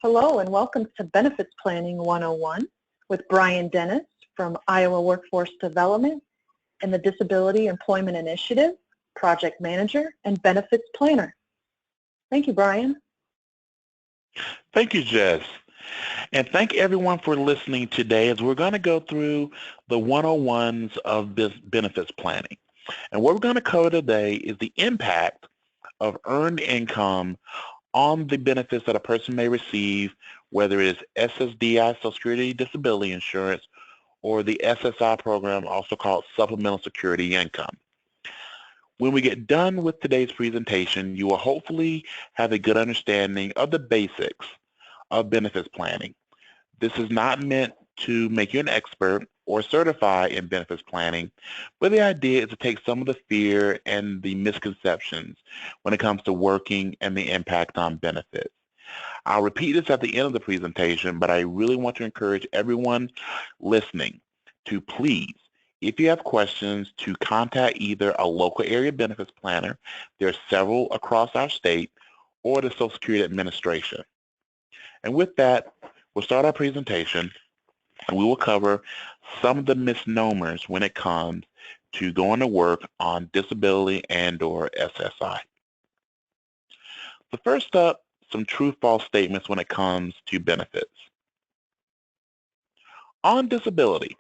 Hello and welcome to Benefits Planning 101 with Brian Dennis from Iowa Workforce Development and the Disability Employment Initiative, Project Manager and Benefits Planner. Thank you, Brian. Thank you, Jess. And thank everyone for listening today as we're going to go through the 101s of benefits planning. And what we're going to cover today is the impact of earned income on the benefits that a person may receive, whether it is SSDI, Social Security Disability Insurance, or the SSI program, also called Supplemental Security Income. When we get done with today's presentation, you will hopefully have a good understanding of the basics of benefits planning. This is not meant to make you an expert or certify in benefits planning, but the idea is to take some of the fear and the misconceptions when it comes to working and the impact on benefits. I'll repeat this at the end of the presentation, but I really want to encourage everyone listening to please, if you have questions, to contact either a local area benefits planner, there are several across our state, or the Social Security Administration. And with that, we'll start our presentation, and we will cover some of the misnomers when it comes to going to work on disability and or SSI. So first up, some true-false statements when it comes to benefits. On disability,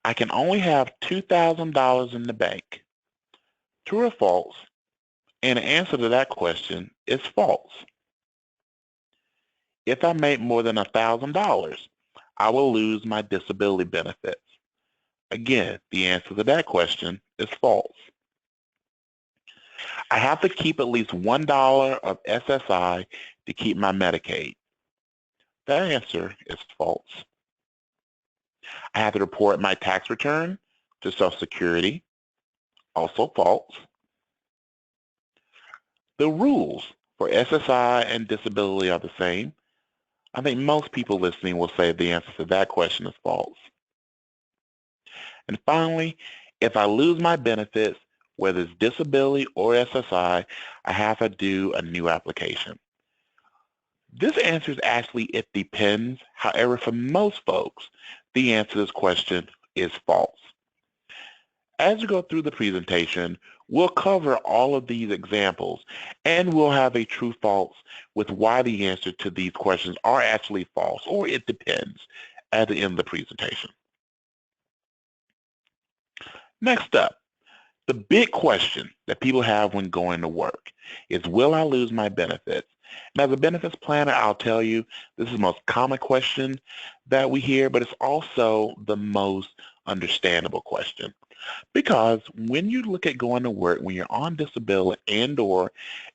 I can only have $2,000 in the bank. True or false? And the answer to that question is false. If I make more than $1,000, I will lose my disability benefits. Again, the answer to that question is false. I have to keep at least $1 of SSI to keep my Medicaid. The answer is false. I have to report my tax return to Social Security. Also false. The rules for SSI and disability are the same. I think most people listening will say the answer to that question is false. And finally, if I lose my benefits, whether it's disability or SSI, I have to do a new application. This answer is actually it depends. However, for most folks, the answer to this question is false. As we go through the presentation, we'll cover all of these examples, and we'll have a true-false with why the answer to these questions are actually false, or it depends, at the end of the presentation. Next up, the big question that people have when going to work is, will I lose my benefits? And as a benefits planner, I'll tell you, this is the most common question that we hear, but it's also the most understandable question. Because when you look at going to work, when you're on disability and or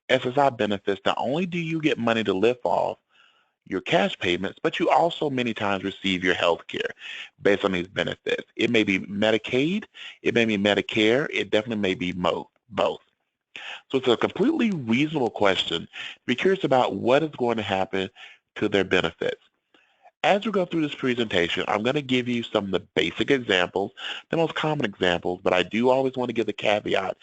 SSI benefits, not only do you get money to live off your cash payments, but you also many times receive your health care based on these benefits. It may be Medicaid, it may be Medicare, it definitely may be both. So it's a completely reasonable question to be curious about what is going to happen to their benefits. As we go through this presentation, I'm going to give you some of the basic examples, the most common examples, but I do always want to give the caveat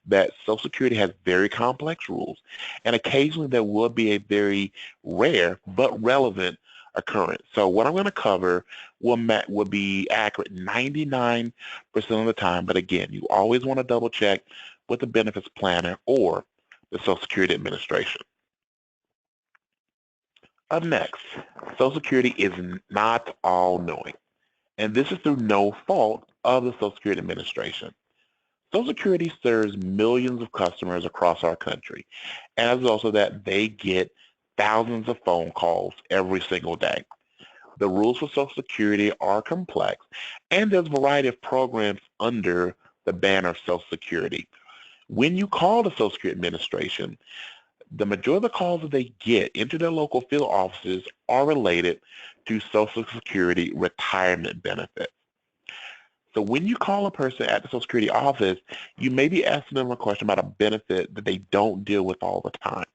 that Social Security has very complex rules, and occasionally there will be a very rare but relevant occurrence. So what I'm going to cover will be accurate 99% of the time, but again, you always want to double check with the benefits planner or the Social Security Administration. Up next, Social Security is not all-knowing, and this is through no fault of the Social Security Administration. Social Security serves millions of customers across our country, and as a result of that, they get thousands of phone calls every single day. The rules for Social Security are complex, and there's a variety of programs under the banner of Social Security. When you call the Social Security Administration, the majority of the calls that they get into their local field offices are related to Social Security retirement benefits. So when you call a person at the Social Security office, you may be asking them a question about a benefit that they don't deal with all the time.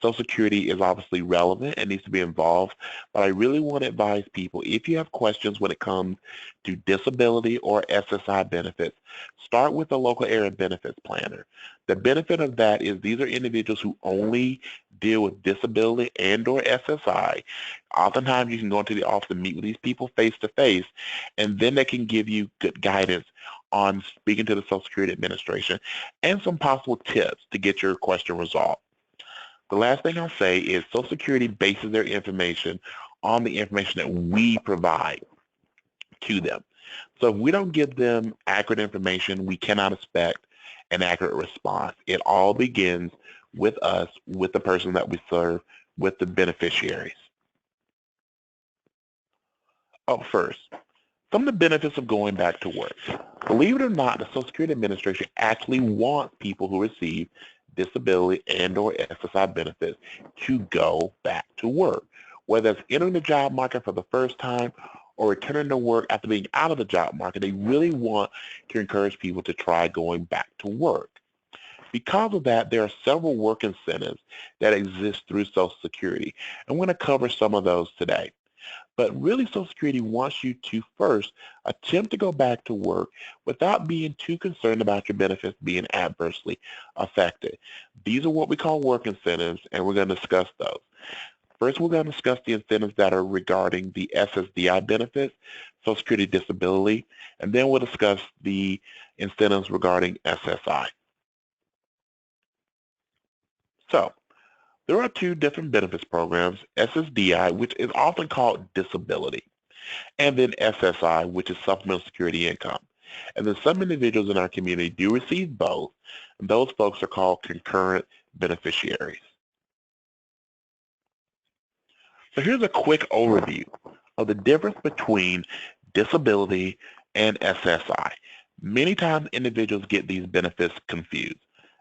Social Security is obviously relevant and needs to be involved, but I really want to advise people, if you have questions when it comes to disability or SSI benefits, start with a local area benefits planner. The benefit of that is these are individuals who only deal with disability and or SSI. Oftentimes you can go into the office and meet with these people face to face, and then they can give you good guidance on speaking to the Social Security Administration and some possible tips to get your question resolved. The last thing I'll say is Social Security bases their information on the information that we provide to them. So if we don't give them accurate information, we cannot expect an accurate response. It all begins with us, with the person that we serve, with the beneficiaries. Oh, first, some of the benefits of going back to work. Believe it or not, the Social Security Administration actually wants people who receive disability and or SSI benefits to go back to work. Whether it's entering the job market for the first time or returning to work after being out of the job market, they really want to encourage people to try going back to work. Because of that, there are several work incentives that exist through Social Security. I'm going to cover some of those today. But really, Social Security wants you to first attempt to go back to work without being too concerned about your benefits being adversely affected. These are what we call work incentives, and we're going to discuss those. First, we're going to discuss the incentives that are regarding the SSDI benefits, Social Security disability, and then we'll discuss the incentives regarding SSI. So, there are two different benefits programs, SSDI, which is often called disability, and then SSI, which is supplemental security income. And then some individuals in our community do receive both, and those folks are called concurrent beneficiaries. So here's a quick overview of the difference between disability and SSI. Many times individuals get these benefits confused.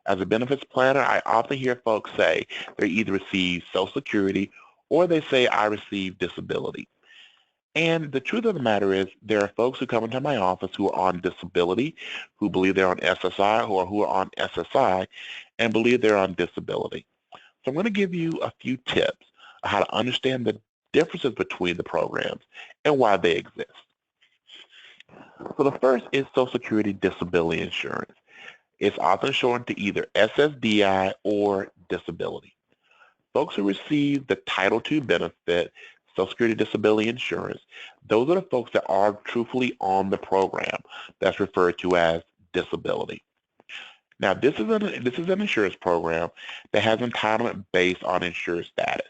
As a benefits planner, I often hear folks say they either receive Social Security or they say I receive disability. And the truth of the matter is there are folks who come into my office who are on disability, who believe they're on SSI, or who are on SSI and believe they're on disability. So I'm going to give you a few tips on how to understand the differences between the programs and why they exist. So the first is Social Security disability insurance. It's often shortened to either SSDI or disability. Folks who receive the Title II benefit, Social Security disability insurance, those are the folks that are truthfully on the program that's referred to as disability. Now, this is an insurance program that has entitlement based on insured status.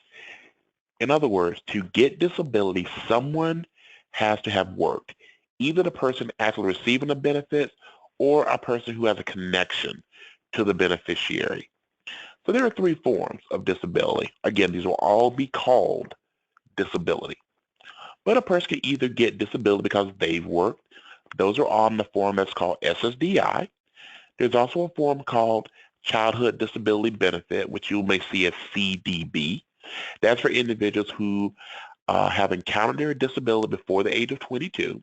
In other words, to get disability, someone has to have worked, either the person actually receiving the benefits or a person who has a connection to the beneficiary. So there are three forms of disability. Again, these will all be called disability. But a person can either get disability because they've worked. Those are on the form that's called SSDI. There's also a form called Childhood Disability Benefit, which you may see as CDB. That's for individuals who have encountered their disability before the age of 22.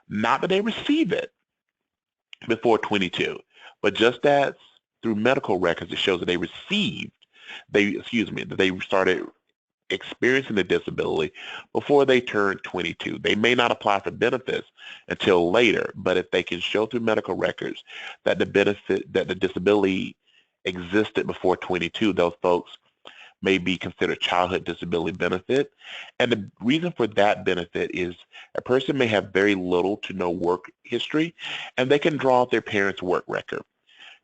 Not that they receive it before 22, but just as through medical records, it shows that they started experiencing the disability before they turned 22. They may not apply for benefits until later, but if they can show through medical records that the disability existed before 22, those folks may be considered childhood disability benefit. And the reason for that benefit is a person may have very little to no work history, and they can draw out their parents' work record.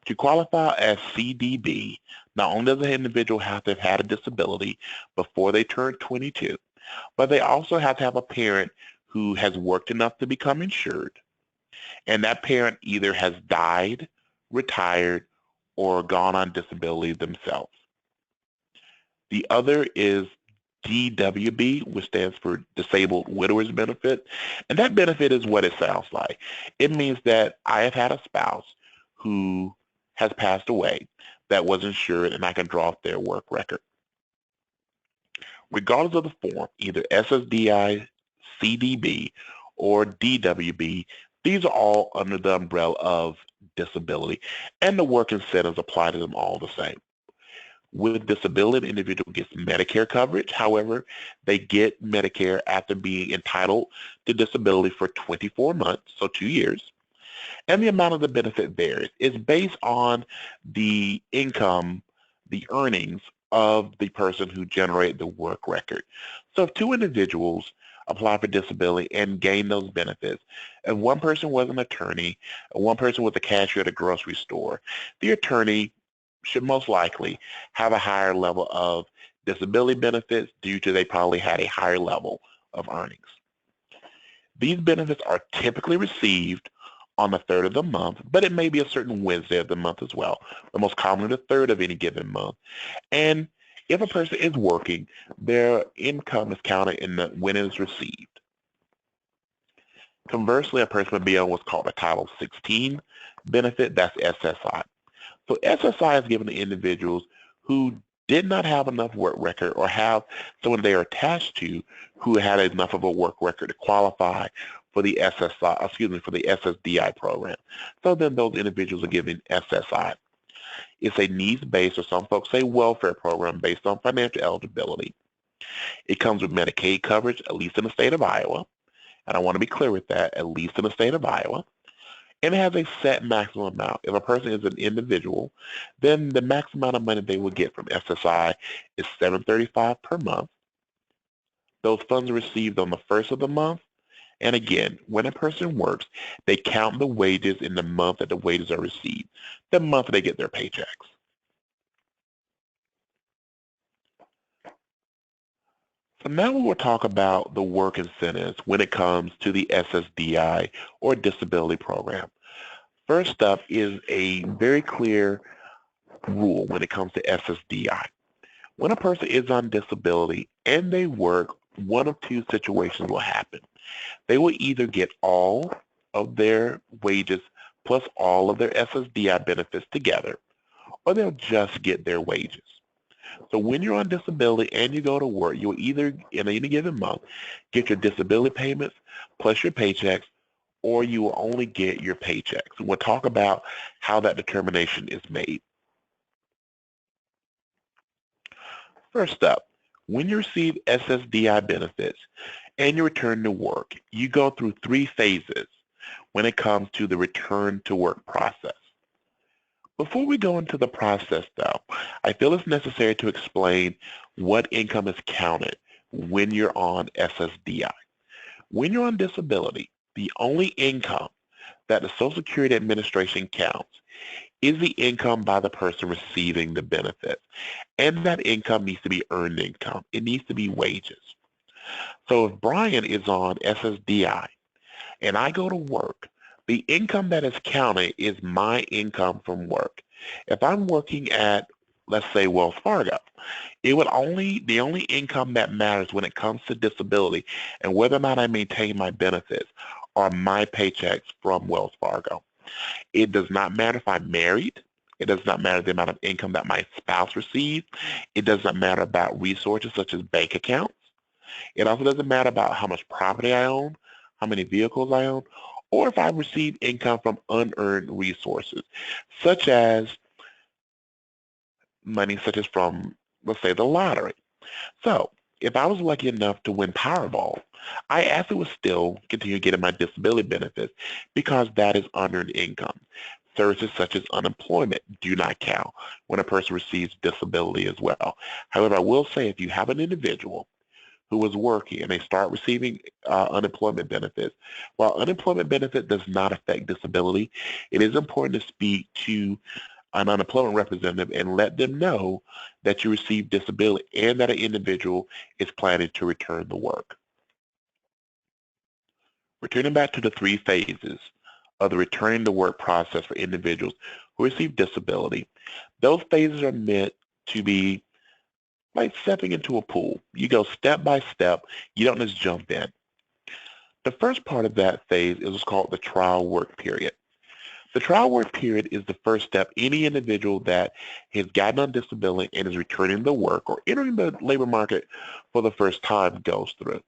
To qualify as CDB, not only does the individual have to have had a disability before they turn 22, but they also have to have a parent who has worked enough to become insured, and that parent either has died, retired, or gone on disability themselves. The other is DWB, which stands for Disabled Widower's Benefit, and that benefit is what it sounds like. It means that I have had a spouse who has passed away that was insured, and I can draw off their work record. Regardless of the form, either SSDI, CDB, or DWB, these are all under the umbrella of disability, and the work incentives apply to them all the same. With disability, an individual gets Medicare coverage. However, they get Medicare after being entitled to disability for 24 months, so 2 years. And the amount of the benefit varies. It's based on the income, the earnings of the person who generated the work record. So if two individuals apply for disability and gain those benefits, and one person was an attorney, and one person was a cashier at a grocery store, the attorney should most likely have a higher level of disability benefits due to they probably had a higher level of earnings. These benefits are typically received on the 3rd of the month, but it may be a certain Wednesday of the month as well, but most commonly the 3rd of any given month. And if a person is working, their income is counted in when it is received. Conversely, a person would be on what's called a Title 16 benefit, that's SSI. So SSI is given to individuals who did not have enough work record or have someone they are attached to who had enough of a work record to qualify for the for the SSDI program. So then those individuals are given SSI. It's a needs-based, or some folks say welfare program based on financial eligibility. It comes with Medicaid coverage, at least in the state of Iowa. And I want to be clear with that, at least in the state of Iowa. And it has a set maximum amount. If a person is an individual, then the maximum amount of money they will get from SSI is $735 per month. Those funds are received on the 1st of the month. And again, when a person works, they count the wages in the month that the wages are received, the month they get their paychecks. So now we will talk about the work incentives when it comes to the SSDI or disability program. First up is a very clear rule when it comes to SSDI. When a person is on disability and they work, one of two situations will happen. They will either get all of their wages plus all of their SSDI benefits together, or they'll just get their wages. So when you're on disability and you go to work, you'll either, in any given month, get your disability payments plus your paychecks, or you will only get your paychecks. We'll talk about how that determination is made. First up, when you receive SSDI benefits and you return to work, you go through 3 phases when it comes to the return to work process. Before we go into the process, though, I feel it's necessary to explain what income is counted when you're on SSDI. When you're on disability, the only income that the Social Security Administration counts is the income by the person receiving the benefits. And that income needs to be earned income. It needs to be wages. So if Brian is on SSDI and I go to work, the income that is counted is my income from work. If I'm working at, let's say, Wells Fargo, the only income that matters when it comes to disability and whether or not I maintain my benefits are my paychecks from Wells Fargo. It does not matter if I'm married. It does not matter the amount of income that my spouse receives. It does not matter about resources such as bank accounts. It also doesn't matter about how much property I own, how many vehicles I own, or if I receive income from unearned resources, such as money such as from, let's say, the lottery. So if I was lucky enough to win Powerball, I actually would still continue getting my disability benefits because that is unearned income. Services such as unemployment do not count when a person receives disability as well. However, I will say if you have an individual who is working and they start receiving unemployment benefits, while unemployment benefit does not affect disability, it is important to speak to an unemployment representative and let them know that you receive disability and that an individual is planning to return to work. Returning back to the 3 phases of the returning to work process for individuals who receive disability, those phases are meant to be like stepping into a pool. You go step by step. You don't just jump in. The first part of that phase is what's called the trial work period. The trial work period is the first step any individual that has gotten on disability and is returning to work or entering the labor market for the first time goes through.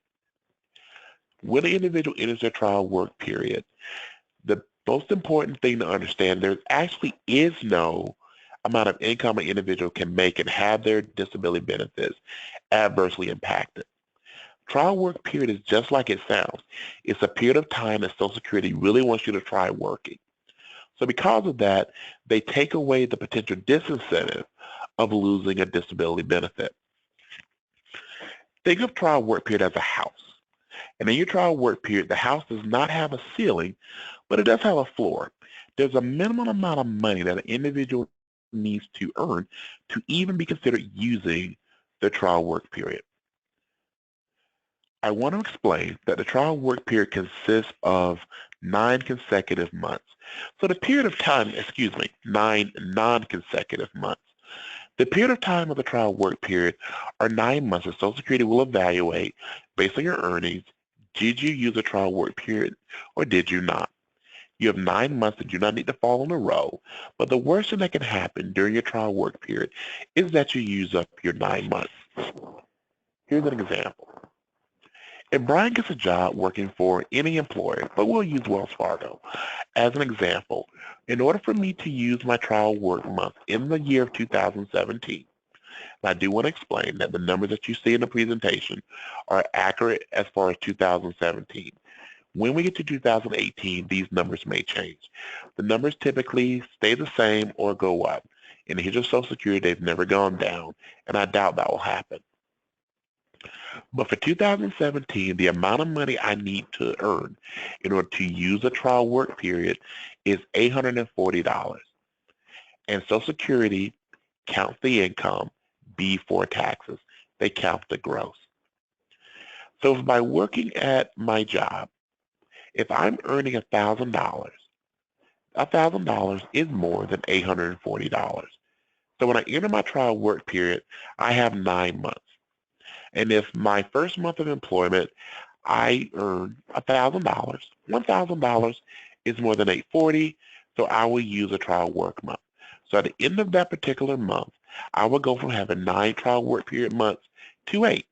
When an individual enters their trial work period, the most important thing to understand, there actually is no amount of income an individual can make and have their disability benefits adversely impacted. Trial work period is just like it sounds. It's a period of time that Social Security really wants you to try working. So because of that, they take away the potential disincentive of losing a disability benefit. Think of trial work period as a house. And in your trial work period, the house does not have a ceiling, but it does have a floor. There's a minimum amount of money that an individual needs to earn to even be considered using the trial work period. I want to explain that the trial work period consists of 9 consecutive months. So the period of time, 9 non-consecutive months. The period of time of the trial work period are 9 months that Social Security will evaluate based on your earnings. Did you use a trial work period or did you not? You have 9 months that do not need to fall in a row, but the worst thing that can happen during your trial work period is that you use up your 9 months. Here's an example. If Brian gets a job working for any employer, but we'll use Wells Fargo as an example, in order for me to use my trial work month in the year of 2017, and I do want to explain that the numbers that you see in the presentation are accurate as far as 2017. When we get to 2018, these numbers may change. The numbers typically stay the same or go up. In the history of Social Security, they've never gone down, and I doubt that will happen. But for 2017, the amount of money I need to earn in order to use a trial work period is $840. And Social Security counts the income before taxes. They count the gross. So if by working at my job, if I'm earning $1,000, $1,000 is more than $840. So when I enter my trial work period, I have 9 months. And if my first month of employment, I earn $1,000, $1,000 is more than $840, so I will use a trial work month. So at the end of that particular month, I will go from having 9 trial work period months to 8.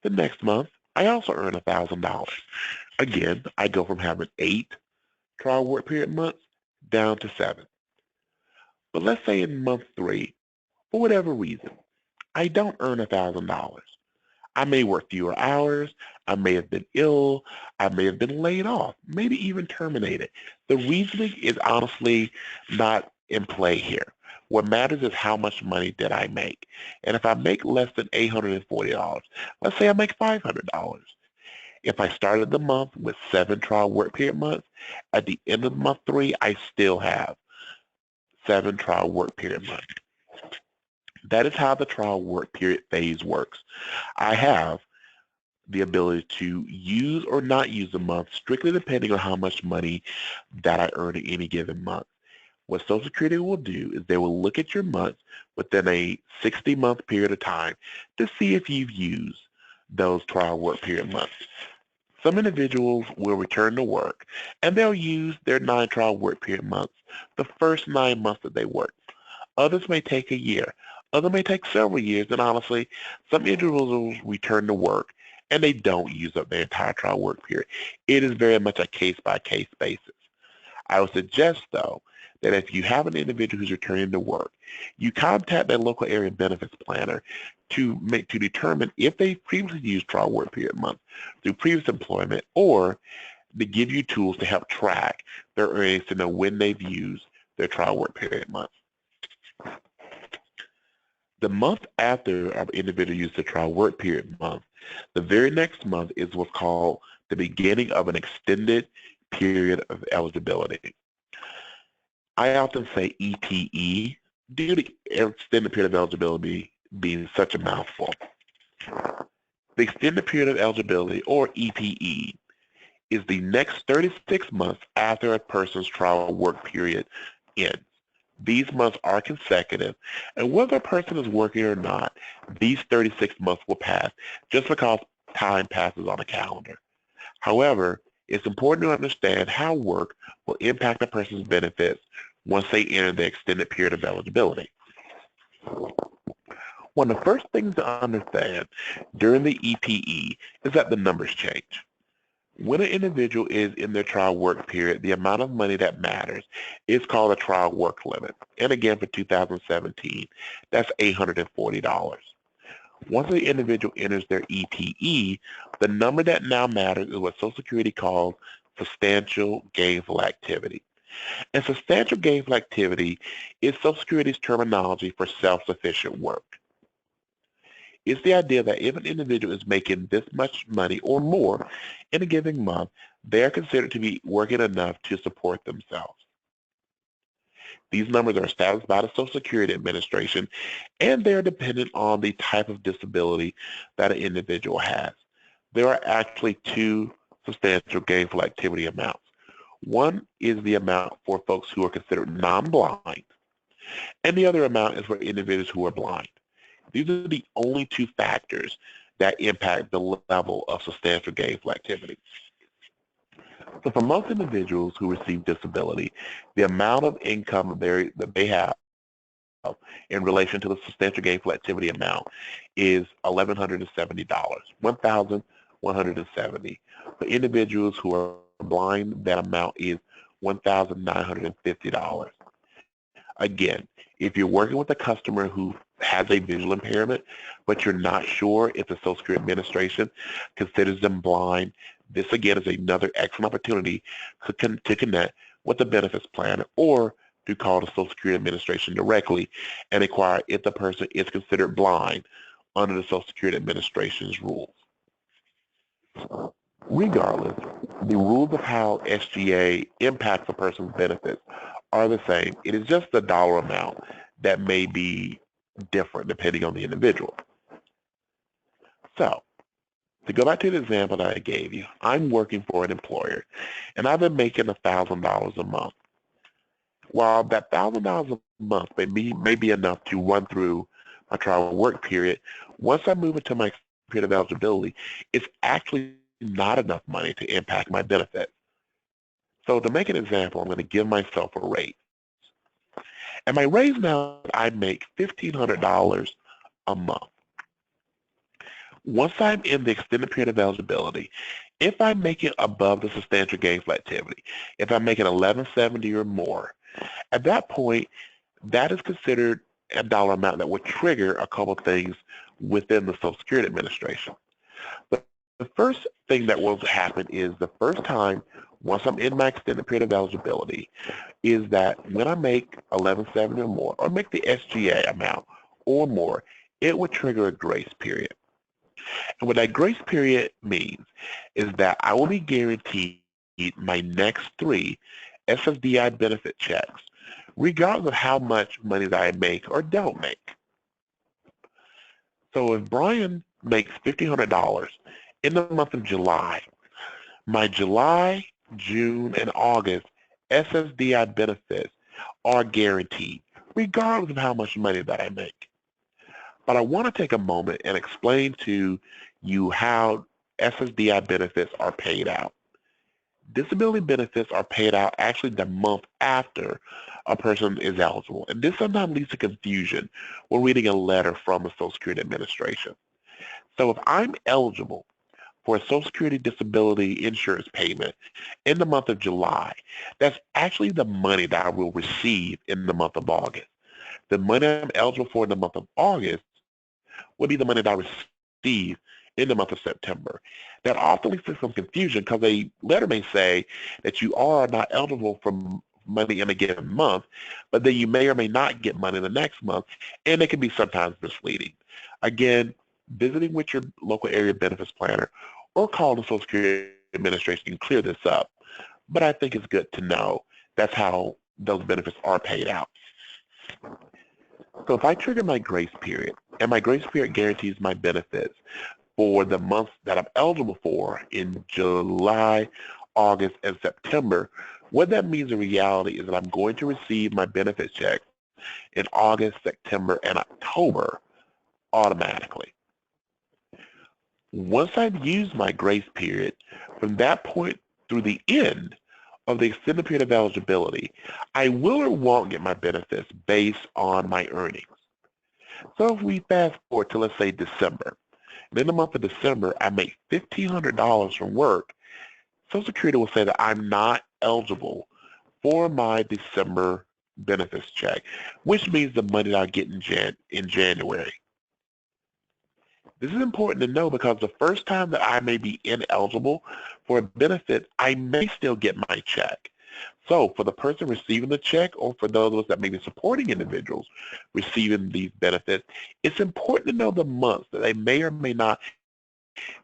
The next month, I also earn $1,000. Again, I go from having 8 trial work period months down to 7. But let's say in month 3, for whatever reason, I don't earn $1,000. I may work fewer hours, I may have been ill, I may have been laid off, maybe even terminated. The reasoning is honestly not in play here. What matters is how much money did I make. And if I make less than $840, let's say I make $500. If I started the month with 7 trial work period months, at the end of month 3, I still have 7 trial work period months. That is how the trial work period phase works. I have the ability to use or not use a month strictly depending on how much money that I earn in any given month. What Social Security will do is they will look at your months within a 60-month period of time to see if you've used those trial work period months. Some individuals will return to work and they'll use their 9 trial work period months the first 9 months that they work. Others may take a year. Others may take several years, and honestly, some individuals return to work and they don't use up their entire trial work period. It is very much a case-by-case basis. I would suggest, though, that if you have an individual who's returning to work, you contact their local area benefits planner to determine if they previously used trial work period months through previous employment, or to give you tools to help track their earnings to know when they've used their trial work period months. The month after an individual uses the trial work period month, the very next month is what's called the beginning of an extended period of eligibility. I often say EPE due to extended period of eligibility being such a mouthful. The extended period of eligibility, or EPE, is the next 36 months after a person's trial work period ends. These months are consecutive, and whether a person is working or not, these 36 months will pass just because time passes on a calendar. However, it's important to understand how work will impact a person's benefits once they enter the extended period of eligibility. One of the first things to understand during the EPE is that the numbers change. When an individual is in their trial work period, the amount of money that matters is called a trial work limit. And again, for 2017, that's $840. Once the individual enters their ETE, the number that now matters is what Social Security calls substantial gainful activity. And substantial gainful activity is Social Security's terminology for self-sufficient work. It's the idea that if an individual is making this much money or more in a given month, they are considered to be working enough to support themselves. These numbers are established by the Social Security Administration, and they are dependent on the type of disability that an individual has. There are actually two substantial gainful activity amounts. One is the amount for folks who are considered non-blind, and the other amount is for individuals who are blind. These are the only two factors that impact the level of substantial gainful activity. So for most individuals who receive disability, the amount of income that they have in relation to the substantial gainful activity amount is $1,170, $1,170. For individuals who are blind, that amount is $1,950. Again, if you're working with a customer who has a visual impairment, but you're not sure if the Social Security Administration considers them blind, this again is another excellent opportunity to connect with the benefits planner or to call the Social Security Administration directly and inquire if the person is considered blind under the Social Security Administration's rules. Regardless, the rules of how SGA impacts a person's benefits are the same. It is just the dollar amount that may be different depending on the individual. So, to go back to the example that I gave you, I'm working for an employer, and I've been making $1,000 a month. While that $1,000 a month may be enough to run through my trial work period, once I move into my period of eligibility, it's actually not enough money to impact my benefit. So to make an example, I'm going to give myself a raise. And my raise now, I make $1,500 a month. Once I'm in the extended period of eligibility, if I make it above the substantial gainful activity, if I make it $1,170 or more, at that point, that is considered a dollar amount that would trigger a couple of things within the Social Security Administration. But the first thing that will happen is the first time, once I'm in my extended period of eligibility, is that when I make $1,170 or more, or make the SGA amount or more, it would trigger a grace period. And what that grace period means is that I will be guaranteed my next 3 SSDI benefit checks, regardless of how much money that I make or don't make. So if Brian makes $1,500 in the month of July, my July, June, and August SSDI benefits are guaranteed, regardless of how much money that I make. But I want to take a moment and explain to you how SSDI benefits are paid out. Disability benefits are paid out actually the month after a person is eligible. And this sometimes leads to confusion when reading a letter from the Social Security Administration. So if I'm eligible for a Social Security disability insurance payment in the month of July, that's actually the money that I will receive in the month of August. The money I'm eligible for in the month of August would be the money that I receive in the month of September. That often leads to some confusion because a letter may say that you are not eligible for money in a given month, but then you may or may not get money in the next month, and it can be sometimes misleading. Again, visiting with your local area benefits planner or call the Social Security Administration can clear this up, but I think it's good to know that's how those benefits are paid out. So if I trigger my grace period, and my grace period guarantees my benefits for the months that I'm eligible for in July, August, and September, what that means in reality is that I'm going to receive my benefits check in August, September, and October automatically. Once I've used my grace period, from that point through the end of the extended period of eligibility, I will or won't get my benefits based on my earnings. So if we fast forward to, let's say, December, and in the month of December, I make $1,500 from work, Social Security will say that I'm not eligible for my December benefits check, which means the money that I get in January. This is important to know because the first time that I may be ineligible for a benefit, I may still get my check. So for the person receiving the check or for those of us that may be supporting individuals receiving these benefits, it's important to know the months that they may or may not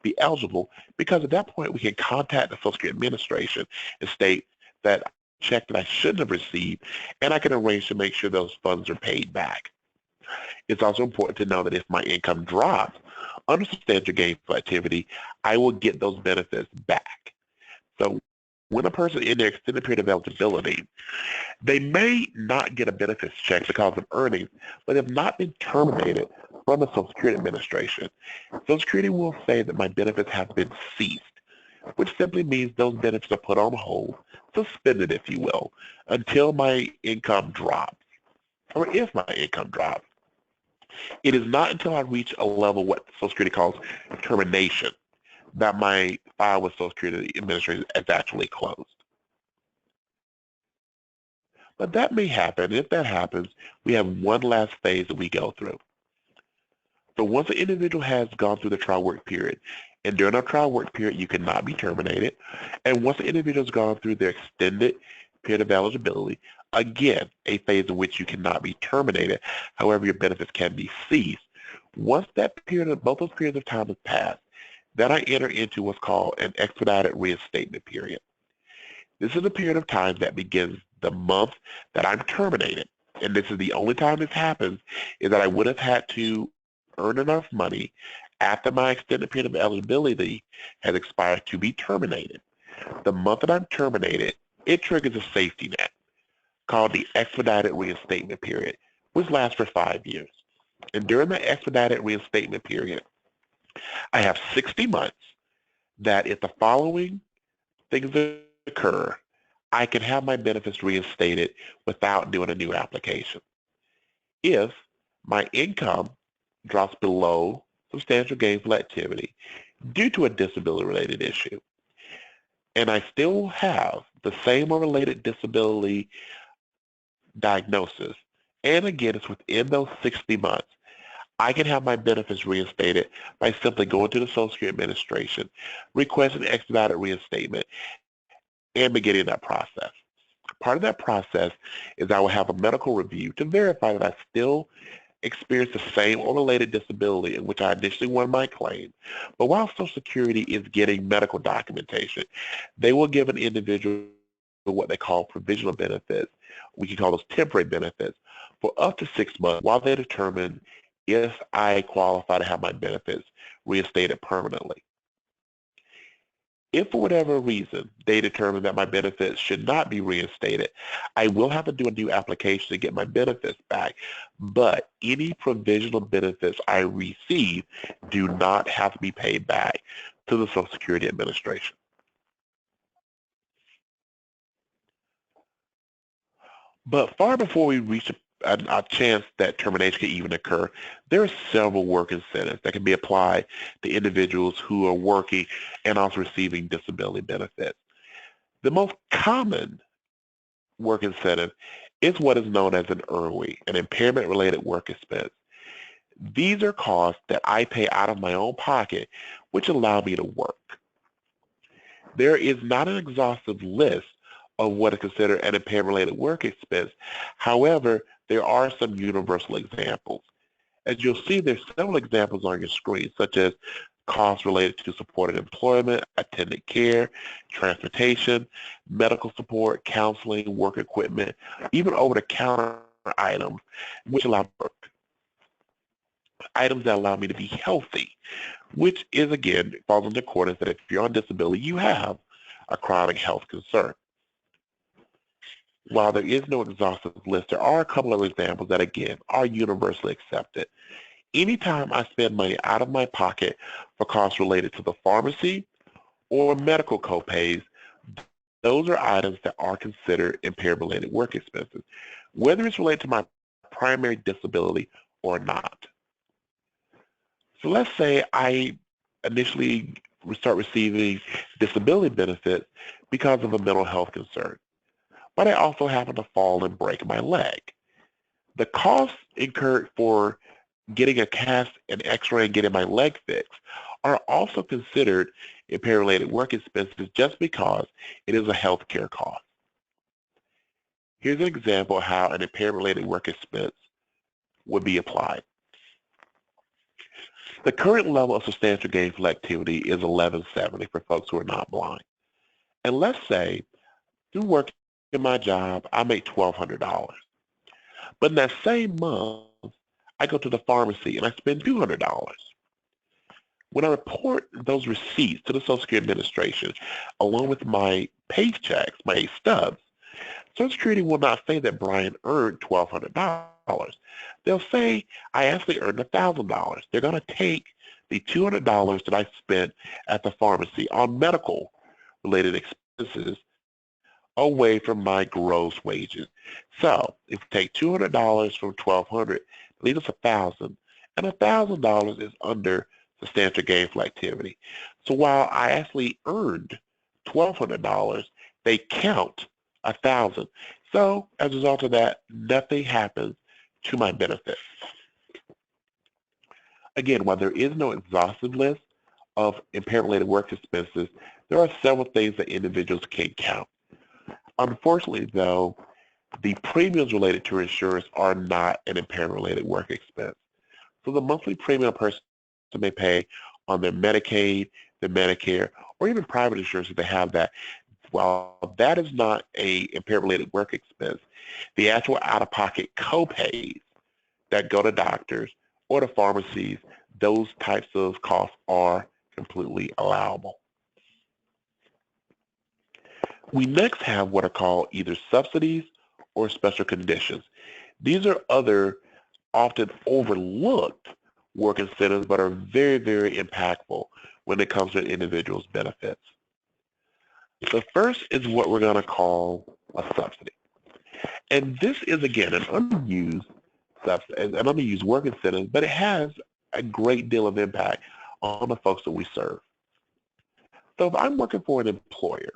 be eligible, because at that point we can contact the Social Security Administration and state that check that I shouldn't have received, and I can arrange to make sure those funds are paid back. It's also important to know that if my income drops under substantial gainful activity, I will get those benefits back. So when a person in their extended period of eligibility, they may not get a benefits check because of earnings, but have not been terminated from the Social Security Administration. Social Security will say that my benefits have been ceased, which simply means those benefits are put on hold, suspended if you will, until my income drops, or if my income drops. It is not until I reach a level what Social Security calls termination that my file with Social Security Administration is actually closed. But that may happen. If that happens, we have one last phase that we go through. So once an individual has gone through the trial work period, and during our trial work period, you cannot be terminated, and once the individual has gone through their extended period of eligibility, again, a phase in which you cannot be terminated, however, your benefits can be ceased. Once that period, both those periods of time have passed, then I enter into what's called an expedited reinstatement period. This is a period of time that begins the month that I'm terminated. And this is the only time this happens, is that I would have had to earn enough money after my extended period of eligibility has expired to be terminated. The month that I'm terminated, it triggers a safety net called the expedited reinstatement period, which lasts for 5 years. And during the expedited reinstatement period, I have 60 months that if the following things occur, I can have my benefits reinstated without doing a new application. If my income drops below substantial gainful activity due to a disability-related issue, and I still have the same or related disability diagnosis, and again, it's within those 60 months, I can have my benefits reinstated by simply going to the Social Security Administration, requesting expedited reinstatement, and beginning that process. Part of that process is I will have a medical review to verify that I still experience the same or related disability in which I initially won my claim. But while Social Security is getting medical documentation, they will give an individual what they call provisional benefits. We can call those temporary benefits for up to 6 months while they determine if I qualify to have my benefits reinstated permanently. If for whatever reason they determine that my benefits should not be reinstated, I will have to do a new application to get my benefits back. But any provisional benefits I receive do not have to be paid back to the Social Security Administration. But far before we reach a chance that termination can even occur, there are several work incentives that can be applied to individuals who are working and also receiving disability benefits. The most common work incentive is what is known as an IRWI, an impairment-related work expense. These are costs that I pay out of my own pocket, which allow me to work. There is not an exhaustive list of what is considered an impairment-related work expense. However, there are some universal examples. As you'll see, there's several examples on your screen, such as costs related to supported employment, attendant care, transportation, medical support, counseling, work equipment, even over-the-counter items, which allow work. Items that allow me to be healthy, which is, again, falls into accordance that if you're on disability, you have a chronic health concern. While there is no exhaustive list, there are a couple of examples that, again, are universally accepted. Anytime I spend money out of my pocket for costs related to the pharmacy or medical copays, those are items that are considered impairment-related work expenses, whether it's related to my primary disability or not. So let's say I initially start receiving disability benefits because of a mental health concern. But I also happen to fall and break my leg. The costs incurred for getting a cast, an x-ray, and getting my leg fixed are also considered impairment-related work expenses just because it is a health care cost. Here's an example of how an impairment-related work expense would be applied. The current level of substantial gainful activity is 1170 for folks who are not blind. And let's say through working in my job, I make $1,200. But in that same month, I go to the pharmacy and I spend $200. When I report those receipts to the Social Security Administration, along with my paychecks, my stubs, Social Security will not say that Brian earned $1,200. They'll say I actually earned $1,000. They're going to take the $200 that I spent at the pharmacy on medical-related expenses away from my gross wages. So if you take $200 from $1,200, leaves us $1,000, and $1,000 is under substantial gainful activity. So while I actually earned $1,200, they count $1,000. So as a result of that, nothing happens to my benefits. Again, while there is no exhaustive list of impairment-related work expenses, there are several things that individuals can count. Unfortunately, though, the premiums related to insurance are not an impairment-related work expense. So the monthly premium a person may pay on their Medicaid, their Medicare, or even private insurance if they have that, while that is not a impairment-related work expense, the actual out-of-pocket co-pays that go to doctors or to pharmacies, those types of costs are completely allowable. We next have what are called either subsidies or special conditions. These are other often overlooked work incentives but are very, very impactful when it comes to an individual's benefits. The first is what we're going to call a subsidy. And this is, again, an unused work incentive, but it has a great deal of impact on the folks that we serve. So if I'm working for an employer,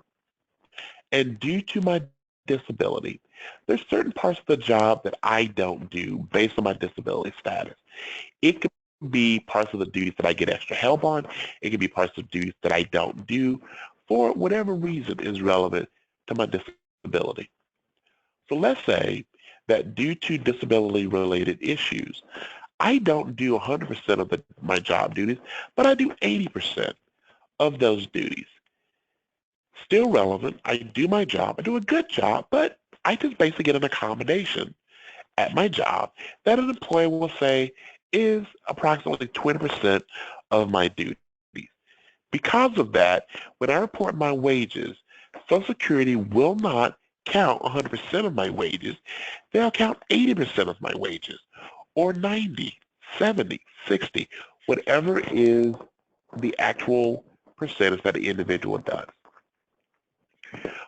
and due to my disability, there's certain parts of the job that I don't do based on my disability status. It could be parts of the duties that I get extra help on. It could be parts of duties that I don't do for whatever reason is relevant to my disability. So let's say that due to disability-related issues, I don't do 100% of my job duties, but I do 80% of those duties. Still relevant, I do my job, I do a good job, but I just basically get an accommodation at my job that an employer will say is approximately 20% of my duties. Because of that, when I report my wages, Social Security will not count 100% of my wages. They'll count 80% of my wages, or 90, 70, 60, whatever is the actual percentage that the individual does.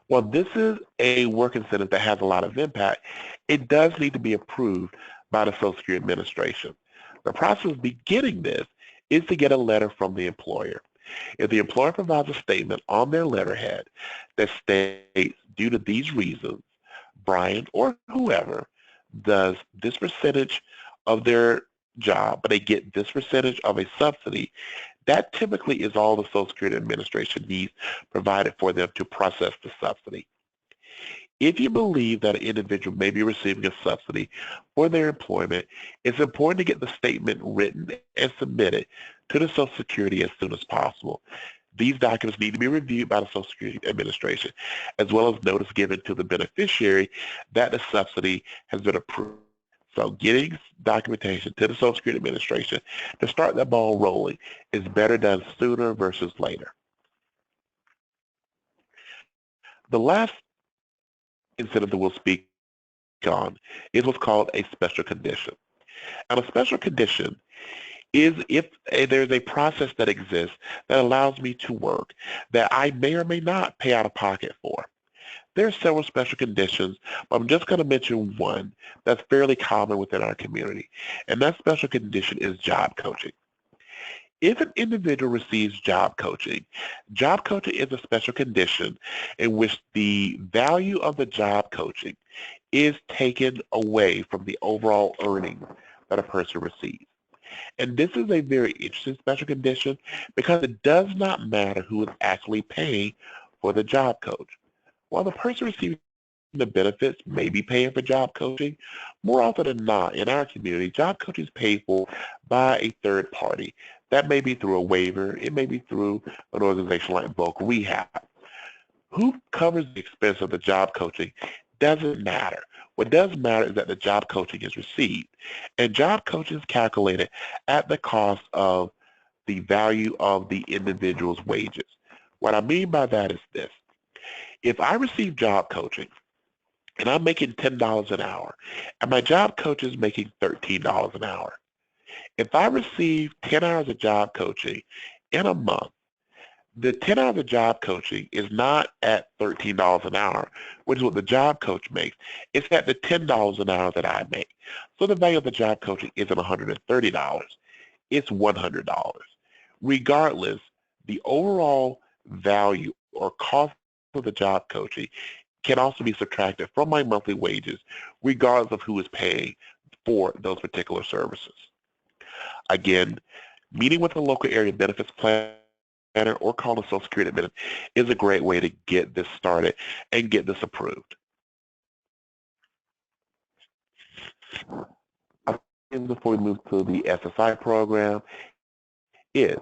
While this is a work incentive that has a lot of impact, it does need to be approved by the Social Security Administration. The process of beginning this is to get a letter from the employer. If the employer provides a statement on their letterhead that states, due to these reasons, Brian or whoever does this percentage of their job, but they get this percentage of a subsidy, that typically is all the Social Security Administration needs provided for them to process the subsidy. If you believe that an individual may be receiving a subsidy for their employment, it's important to get the statement written and submitted to the Social Security as soon as possible. These documents need to be reviewed by the Social Security Administration, as well as notice given to the beneficiary that the subsidy has been approved. So getting documentation to the Social Security Administration to start that ball rolling is better done sooner versus later. The last incentive that we'll speak on is what's called a special condition. And a special condition is if there's a process that exists that allows me to work that I may or may not pay out of pocket for. There are several special conditions, but I'm just going to mention one that's fairly common within our community, and that special condition is job coaching. If an individual receives job coaching is a special condition in which the value of the job coaching is taken away from the overall earnings that a person receives. And this is a very interesting special condition because it does not matter who is actually paying for the job coach. While the person receiving the benefits may be paying for job coaching, more often than not in our community, job coaching is paid for by a third party. That may be through a waiver. It may be through an organization like Voc Rehab. Who covers the expense of the job coaching doesn't matter. What does matter is that the job coaching is received. And job coaching is calculated at the cost of the value of the individual's wages. What I mean by that is this. If I receive job coaching and I'm making $10 an hour and my job coach is making $13 an hour, if I receive 10 hours of job coaching in a month, the 10 hours of job coaching is not at $13 an hour, which is what the job coach makes. It's at the $10 an hour that I make. So the value of the job coaching isn't $130. It's $100. Regardless, the overall value or cost of the job coaching can also be subtracted from my monthly wages, regardless of who is paying for those particular services. Again, meeting with a local area benefits planner or calling a Social Security benefit is a great way to get this started and get this approved. Before we move to the SSI program is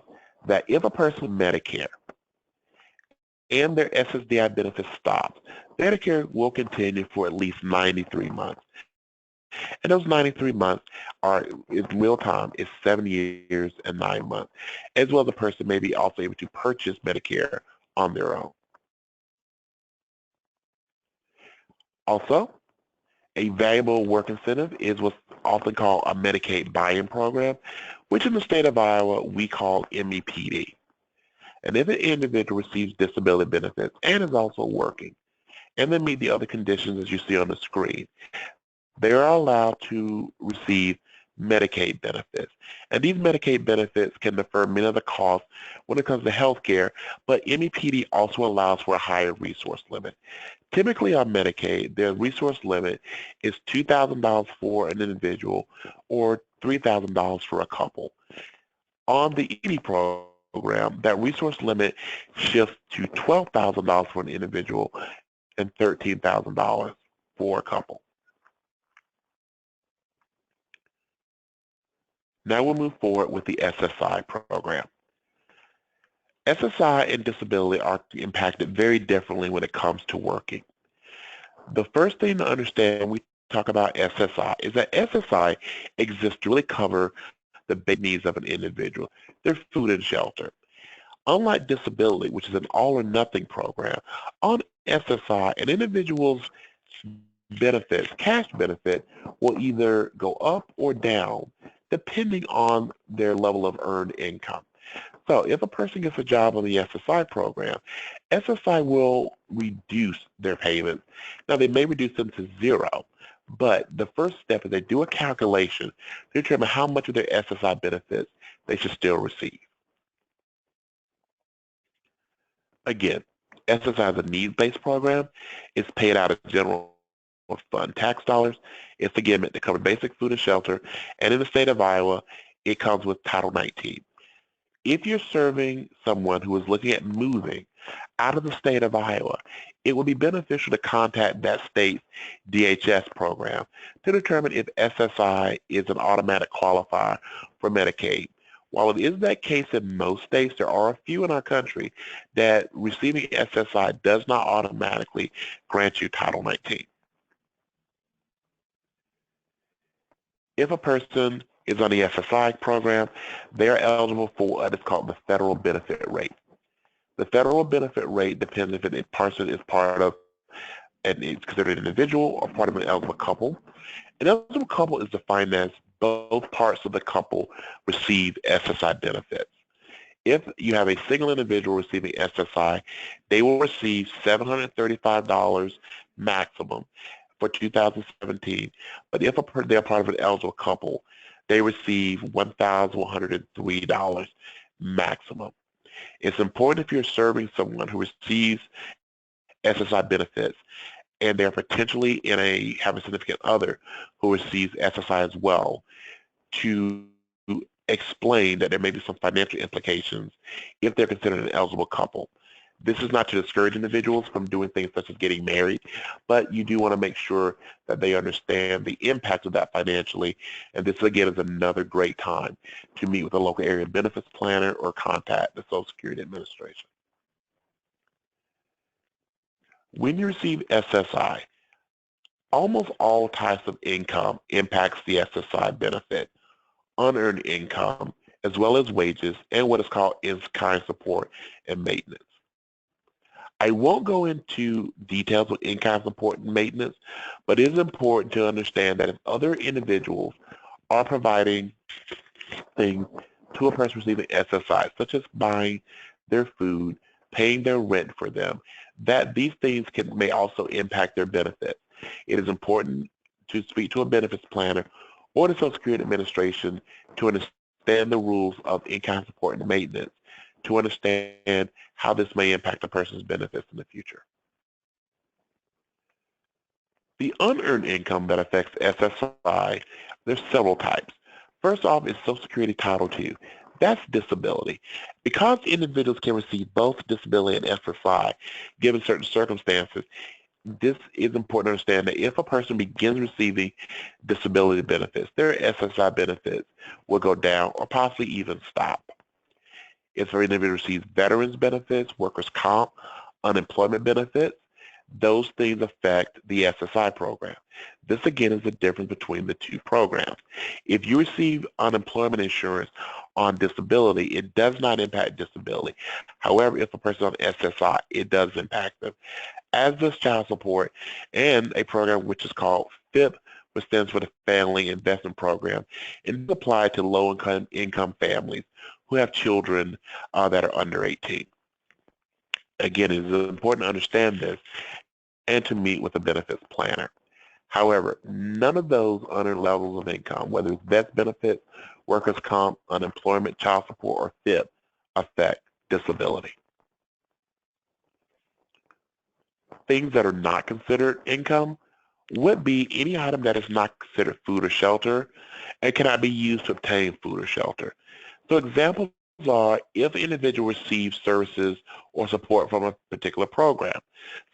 that if a person with Medicare and their SSDI benefit stops, Medicare will continue for at least 93 months. And those 93 months are, in real time, is 7 years and 9 months, as well as the person may be also able to purchase Medicare on their own. Also, a valuable work incentive is what's often called a Medicaid buy-in program, which in the state of Iowa we call MEPD. And if an individual receives disability benefits and is also working, and they meet the other conditions as you see on the screen, they are allowed to receive Medicaid benefits. And these Medicaid benefits can defer many of the costs when it comes to health care, but MEPD also allows for a higher resource limit. Typically on Medicaid, their resource limit is $2,000 for an individual or $3,000 for a couple. On the ED program, that resource limit shifts to $12,000 for an individual and $13,000 for a couple. Now we'll move forward with the SSI program. SSI and disability are impacted very differently when it comes to working. The first thing to understand when we talk about SSI is that SSI exists to really cover the basic needs of an individual, their food and shelter. Unlike disability, which is an all-or-nothing program, on SSI, an individual's benefits, cash benefit, will either go up or down depending on their level of earned income. So if a person gets a job on the SSI program, SSI will reduce their payments. Now they may reduce them to zero, but the first step is they do a calculation to determine how much of their SSI benefits they should still receive. Again, SSI is a needs-based program. It's paid out of general fund tax dollars. It's again meant to cover basic food and shelter, and in the state of Iowa, it comes with Title 19. If you're serving someone who is looking at moving out of the state of Iowa, it would be beneficial to contact that state's DHS program to determine if SSI is an automatic qualifier for Medicaid. While it is that case in most states, there are a few in our country that receiving SSI does not automatically grant you Title 19. If a person is on the SSI program, they are eligible for what is called the federal benefit rate. The federal benefit rate depends if a person is part of and is considered an individual or part of an eligible couple. An eligible couple is defined as both parts of the couple receive SSI benefits. If you have a single individual receiving SSI, they will receive $735 maximum for 2017. But if they're part of an eligible couple, they receive $1,103 maximum. It's important if you're serving someone who receives SSI benefits and they're potentially have a significant other who receives SSI as well, to explain that there may be some financial implications if they're considered an eligible couple. This is not to discourage individuals from doing things such as getting married, but you do want to make sure that they understand the impact of that financially. And this, again, is another great time to meet with a local area benefits planner or contact the Social Security Administration. When you receive SSI, almost all types of income impacts the SSI benefit. Unearned income, as well as wages, and what is called in-kind support and maintenance. I won't go into details of in-kind support and maintenance, but it is important to understand that if other individuals are providing things to a person receiving SSI, such as buying their food, paying their rent for them, that these things may also impact their benefits. It is important to speak to a benefits planner or the Social Security Administration to understand the rules of in-kind support and maintenance, to understand how this may impact a person's benefits in the future. The unearned income that affects SSI, there's several types. First off is Social Security Title II. That's disability. Because individuals can receive both disability and SSI, given certain circumstances, this is important to understand that if a person begins receiving disability benefits, their SSI benefits will go down or possibly even stop. If an individual receives veterans benefits, workers' comp, unemployment benefits, those things affect the SSI program. This again is the difference between the two programs. If you receive unemployment insurance on disability, it does not impact disability. However, if a person is on SSI, it does impact them, as does child support and a program which is called FIP, which stands for the Family Investment Program, and is applied to low-income families who have children that are under 18. Again, it is important to understand this and to meet with a benefits planner. However, none of those other levels of income, whether it's death benefits, workers' comp, unemployment, child support, or FIP, affect disability. Things that are not considered income would be any item that is not considered food or shelter and cannot be used to obtain food or shelter. So examples are if an individual receives services or support from a particular program.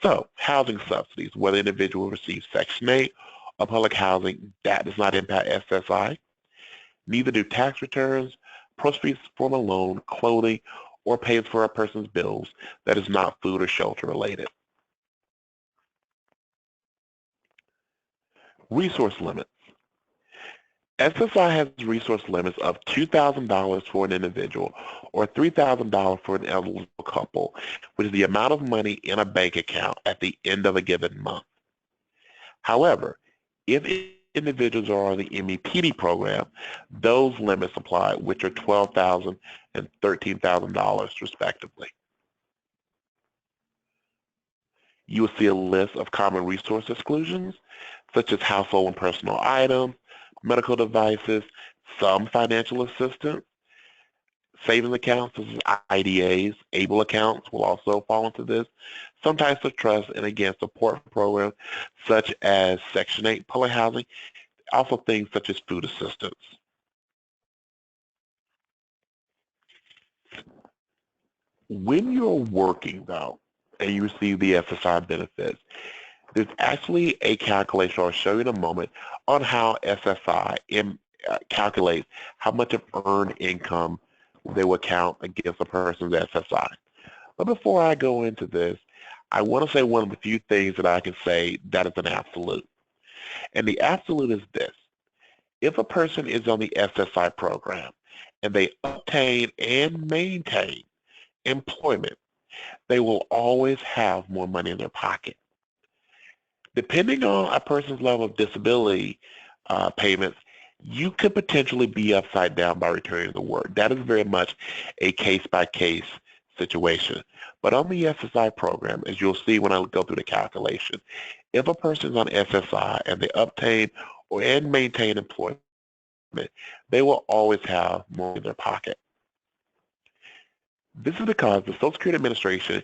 So housing subsidies, whether an individual receives Section 8 or public housing, that does not impact SSI. Neither do tax returns, proceeds from a loan, clothing, or pays for a person's bills that is not food or shelter related. Resource limits. SSI has resource limits of $2,000 for an individual or $3,000 for an eligible couple, which is the amount of money in a bank account at the end of a given month. However, if individuals are on the MEPD program, those limits apply, which are $12,000 and $13,000 respectively. You will see a list of common resource exclusions, such as household and personal items, medical devices, some financial assistance, savings accounts, such as IDAs, ABLE accounts will also fall into this, some types of trust, and again, support programs such as Section 8 public housing, also things such as food assistance. When you're working, though, and you receive the SSI benefits, there's actually a calculation I'll show you in a moment on how SSI calculates how much of earned income they will count against a person's SSI. But before I go into this, I want to say one of the few things that I can say that is an absolute. And the absolute is this. If a person is on the SSI program and they obtain and maintain employment, they will always have more money in their pocket. Depending on a person's level of disability payments, you could potentially be upside down by returning to work. That is very much a case-by-case situation. But on the SSI program, as you'll see when I go through the calculation, if a person is on SSI and they obtain and maintain employment, they will always have more in their pocket. This is because the Social Security Administration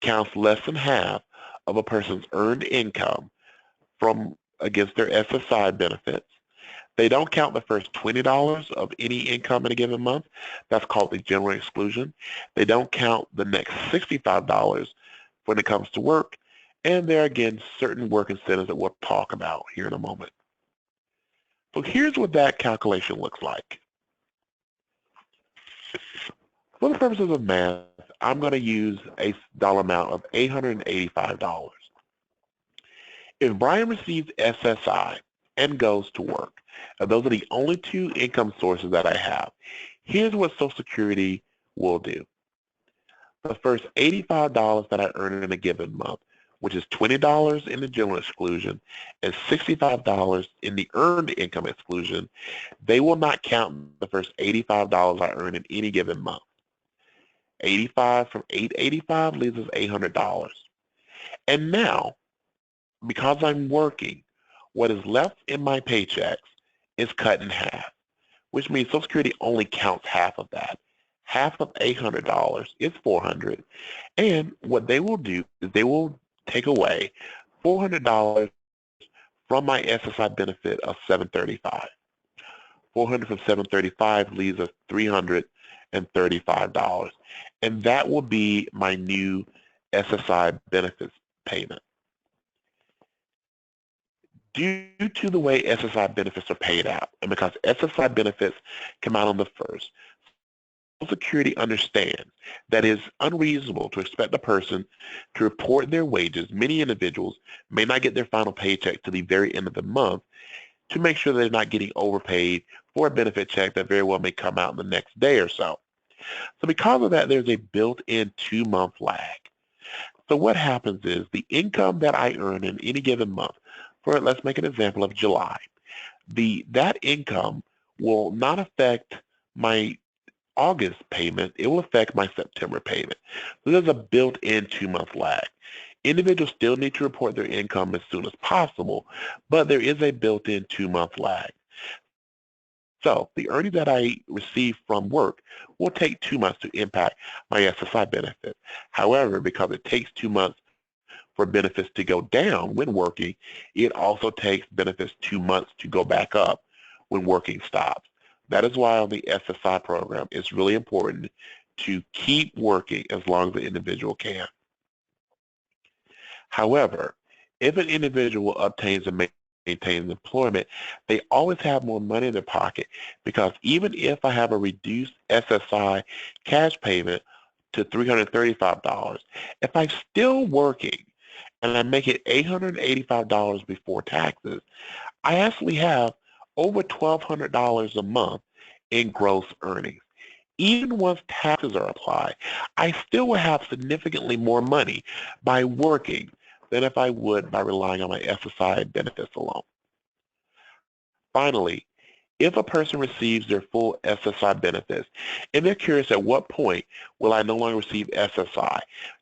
counts less than half of a person's earned income from against their SSI benefits. They don't count the first $20 of any income in a given month. That's called the general exclusion. They don't count the next $65 when it comes to work. And there are, again, certain work incentives that we'll talk about here in a moment. So here's what that calculation looks like. For the purposes of math, I'm going to use a dollar amount of $885. If Brian receives SSI and goes to work, and those are the only two income sources that I have, here's what Social Security will do. The first $85 that I earn in a given month, which is $20 in the general exclusion and $65 in the earned income exclusion, they will not count the first $85 I earn in any given month. 85 from 885 leaves us $800. And now, because I'm working, what is left in my paychecks is cut in half, which means Social Security only counts half of that. Half of $800 is $400, and what they will do is they will take away $400 from my SSI benefit of $735. 400 from $735 leaves us $335, and that will be my new SSI benefits payment. Due to the way SSI benefits are paid out, and because SSI benefits come out on the first, Social Security understands that it is unreasonable to expect a person to report their wages. Many individuals may not get their final paycheck to the very end of the month to make sure they're not getting overpaid for a benefit check that very well may come out in the next day or so. So because of that, there's a built-in 2-month lag. So what happens is the income that I earn in any given month, for let's make an example of July, that income will not affect my August payment, it will affect my September payment. So there's a built-in 2-month lag. Individuals still need to report their income as soon as possible, but there is a built-in 2-month lag. So the earnings that I receive from work will take 2 months to impact my SSI benefit. However, because it takes 2 months for benefits to go down when working, it also takes benefits 2 months to go back up when working stops. That is why on the SSI program, it's really important to keep working as long as the individual can. However, if an individual obtains and maintains employment, they always have more money in their pocket, because even if I have a reduced SSI cash payment to $335, if I'm still working and I make it $885 before taxes, I actually have over $1,200 a month in gross earnings. Even once taxes are applied, I still will have significantly more money by working than if I would by relying on my SSI benefits alone. Finally, if a person receives their full SSI benefits and they're curious at what point will I no longer receive SSI,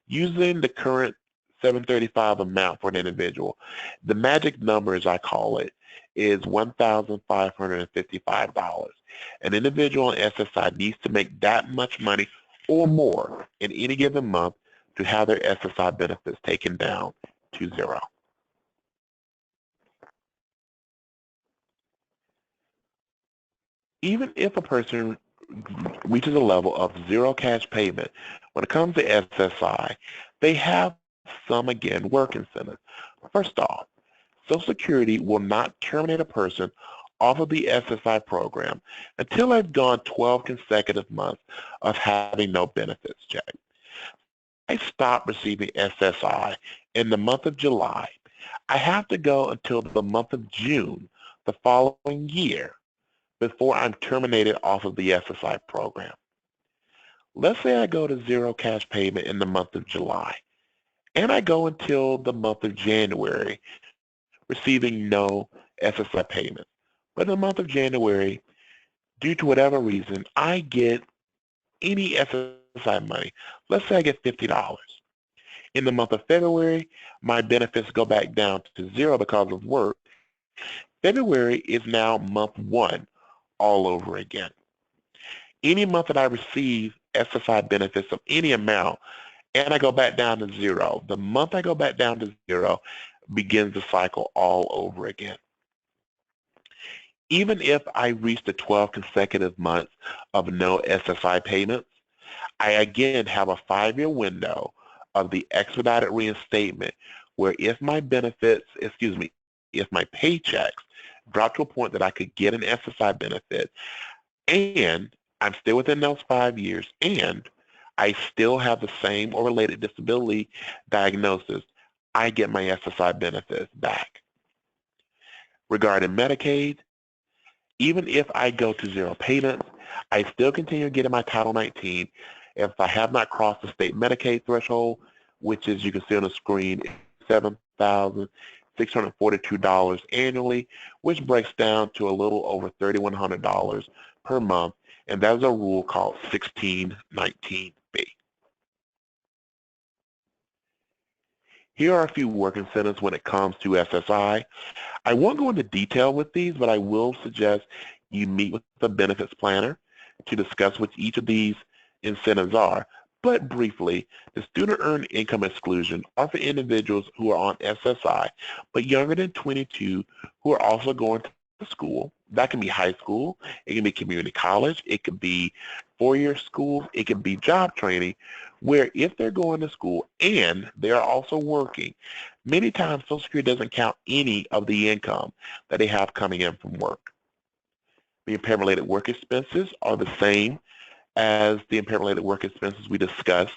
using the current $735 amount for an individual, the magic number, as I call it, is $1,555. An individual on SSI needs to make that much money or more in any given month to have their SSI benefits taken down to zero. Even if a person reaches a level of zero cash payment, when it comes to SSI, they have some, again, work incentives. First off, Social Security will not terminate a person off of the SSI program until they've gone 12 consecutive months of having no benefits check. I stopped receiving SSI in the month of July. I have to go until the month of June the following year before I'm terminated off of the SSI program. Let's say I go to zero cash payment in the month of July, and I go until the month of January receiving no SSI payment. But in the month of January, due to whatever reason, I get any SSI money. Let's say I get $50. In the month of February, my benefits go back down to zero because of work. February is now month 1 all over again. Any month that I receive SSI benefits of any amount, and I go back down to zero, the month I go back down to zero begins the cycle all over again. Even if I reach the 12 consecutive months of no SSI payments, I again have a 5-year window of the expedited reinstatement where if my benefits, if my paychecks drop to a point that I could get an SSI benefit and I'm still within those 5 years and I still have the same or related disability diagnosis, I get my SSI benefits back. Regarding Medicaid, even if I go to zero payments, I still continue getting my Title 19 if I have not crossed the state Medicaid threshold, which is, you can see on the screen, $7,642 annually, which breaks down to a little over $3,100 per month, and that is a rule called 1619B. Here are a few work incentives when it comes to SSI. I won't go into detail with these, but I will suggest you meet with the benefits planner to discuss what each of these incentives are. But briefly, the student earned income exclusion are for individuals who are on SSI, but younger than 22 who are also going to school. That can be high school, it can be community college, it could be four-year school, it could be job training, where if they're going to school and they are also working, many times Social Security doesn't count any of the income that they have coming in from work. The impairment-related work expenses are the same as the impairment-related work expenses we discussed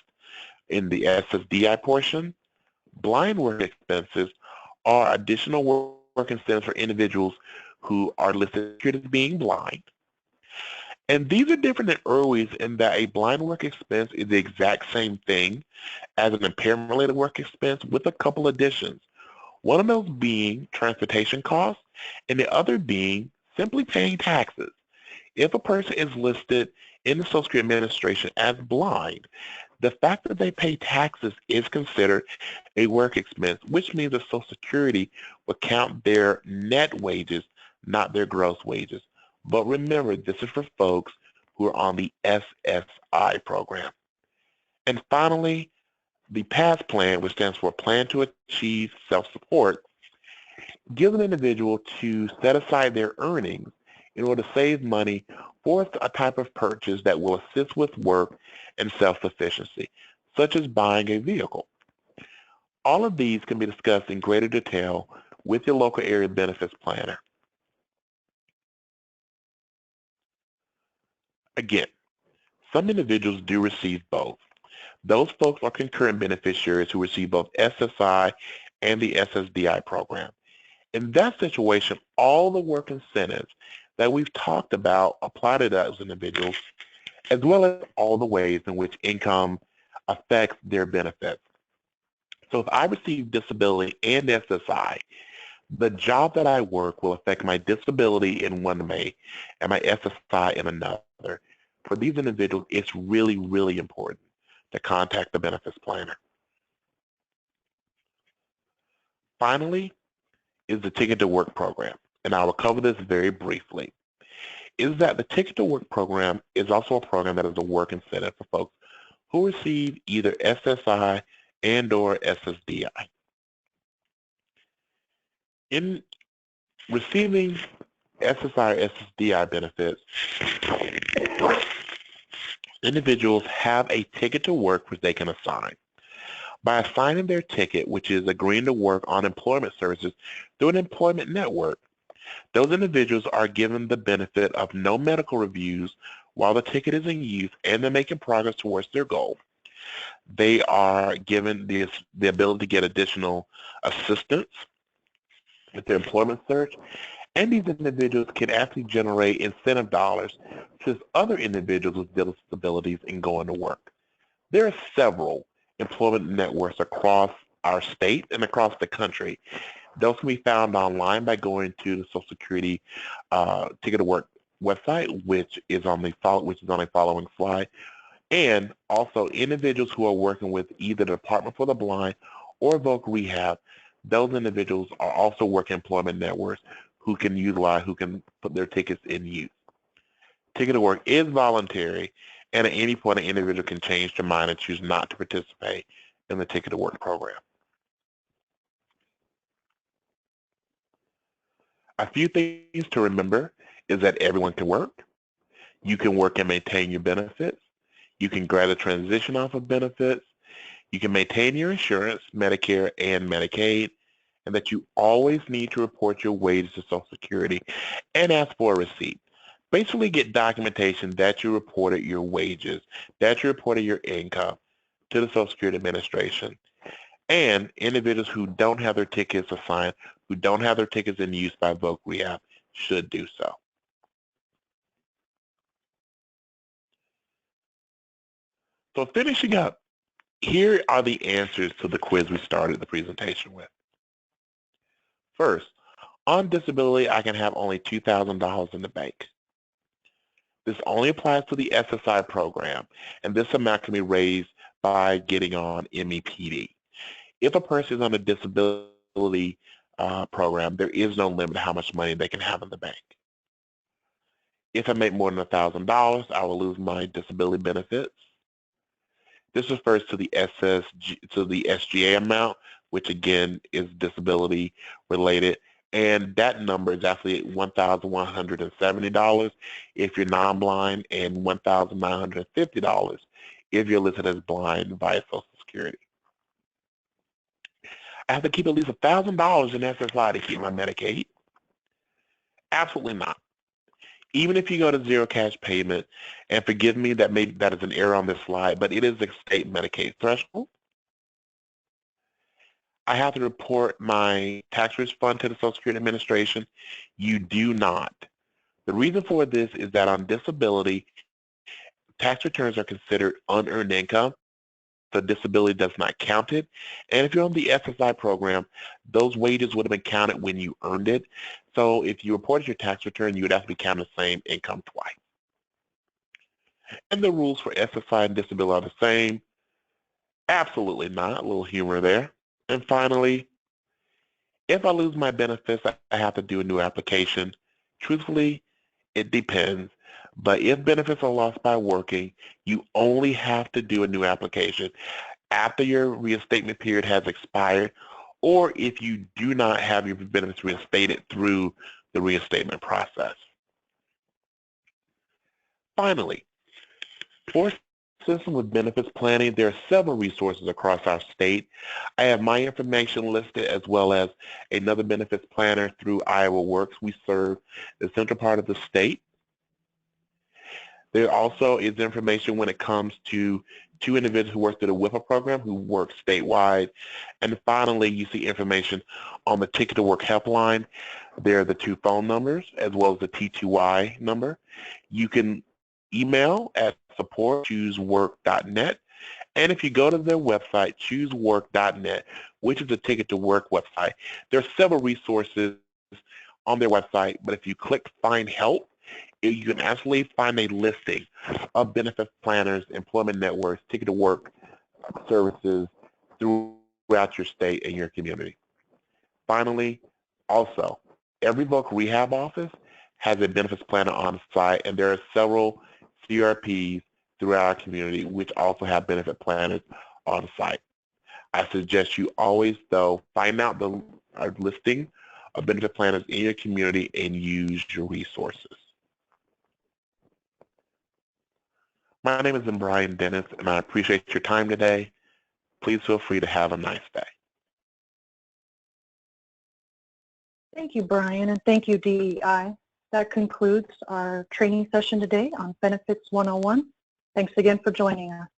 in the SSDI portion. Blind work expenses are additional work incentives for individuals who are listed as being blind. And these are different than IRWIs in that a blind work expense is the exact same thing as an impairment-related work expense with a couple additions. One of those being transportation costs and the other being simply paying taxes. If a person is listed in the Social Security Administration as blind, the fact that they pay taxes is considered a work expense, which means that Social Security will count their net wages, not their gross wages. But remember, this is for folks who are on the SSI program. And finally, the PASS plan, which stands for Plan to Achieve Self-Support, gives an individual to set aside their earnings in order to save money for a type of purchase that will assist with work and self-sufficiency, such as buying a vehicle. All of these can be discussed in greater detail with your local area benefits planner. Again, some individuals do receive both. Those folks are concurrent beneficiaries who receive both SSI and the SSDI program. In that situation, all the work incentives that we've talked about apply to those individuals, as well as all the ways in which income affects their benefits. So if I receive disability and SSI, the job that I work will affect my disability in one way and my SSI in another. For these individuals, it's really, really important to contact the benefits planner. Finally is the Ticket to Work program, and I will cover this very briefly. Is that the Ticket to Work program is also a program that is a work incentive for folks who receive either SSI and or SSDI. In receiving SSI or SSDI benefits, individuals have a ticket to work which they can assign. By assigning their ticket, which is agreeing to work on employment services through an employment network, those individuals are given the benefit of no medical reviews while the ticket is in use and they're making progress towards their goal. They are given the ability to get additional assistance with their employment search, and these individuals can actually generate incentive dollars to other individuals with disabilities in going to work. There are several employment networks across our state and across the country. Those can be found online by going to the Social Security Ticket to Work website, which is on the following slide, and also individuals who are working with either the Department for the Blind or Voc Rehab. Those individuals are also working employment networks who can put their tickets in use. Ticket to Work is voluntary, and at any point an individual can change their mind and choose not to participate in the Ticket to Work program. A few things to remember is that everyone can work. You can work and maintain your benefits. You can grad a transition off of benefits. You can maintain your insurance, Medicare and Medicaid, and that you always need to report your wages to Social Security and ask for a receipt. Basically get documentation that you reported your wages, that you reported your income to the Social Security Administration. And individuals who don't have their tickets assigned, who don't have their tickets in use by Voc Rehab, should do so. So finishing up, here are the answers to the quiz we started the presentation with. First, on disability, I can have only $2,000 in the bank. This only applies to the SSI program, and this amount can be raised by getting on MEPD. If a person is on a disability program, there is no limit to how much money they can have in the bank. If I make more than $1,000, I will lose my disability benefits. This refers to the SGA amount, which again is disability related, and that number is actually $1,170 if you're non-blind and $1,950 if you're listed as blind via Social Security. I have to keep at least $1,000 in SSI to keep my Medicaid? Absolutely not. Even if you go to zero cash payment, and forgive me, that is an error on this slide, but it is a state Medicaid threshold. I have to report my tax refund to the Social Security Administration. You do not. The reason for this is that on disability, tax returns are considered unearned income. The disability does not count it. And if you're on the SSI program, those wages would have been counted when you earned it. So if you reported your tax return, you would have to be counted the same income twice. And the rules for SSI and disability are the same? Absolutely not. A little humor there. And finally, if I lose my benefits, I have to do a new application. Truthfully, it depends. But if benefits are lost by working, you only have to do a new application after your reinstatement period has expired, or if you do not have your benefits reinstated through the reinstatement process. Finally, for system with benefits planning, there are several resources across our state. I have my information listed as well as another benefits planner through Iowa Works. We serve the central part of the state. There also is information when it comes to two individuals who work through the WIPA program who work statewide. And finally, you see information on the Ticket to Work helpline. There are the two phone numbers as well as the T2Y number. You can email at support@choosework.net. And if you go to their website, choosework.net, which is the Ticket to Work website, there are several resources on their website, but if you click Find Help, you can actually find a listing of benefit planners, employment networks, Ticket to Work services throughout your state and your community. Finally, also, every Voc Rehab office has a benefits planner on site, and there are several CRPs throughout our community which also have benefit planners on site. I suggest you always, though, find out the listing of benefit planners in your community and use your resources. My name is Brian Dennis, and I appreciate your time today. Please feel free to have a nice day. Thank you, Brian, and thank you, DEI. That concludes our training session today on Benefits 101. Thanks again for joining us.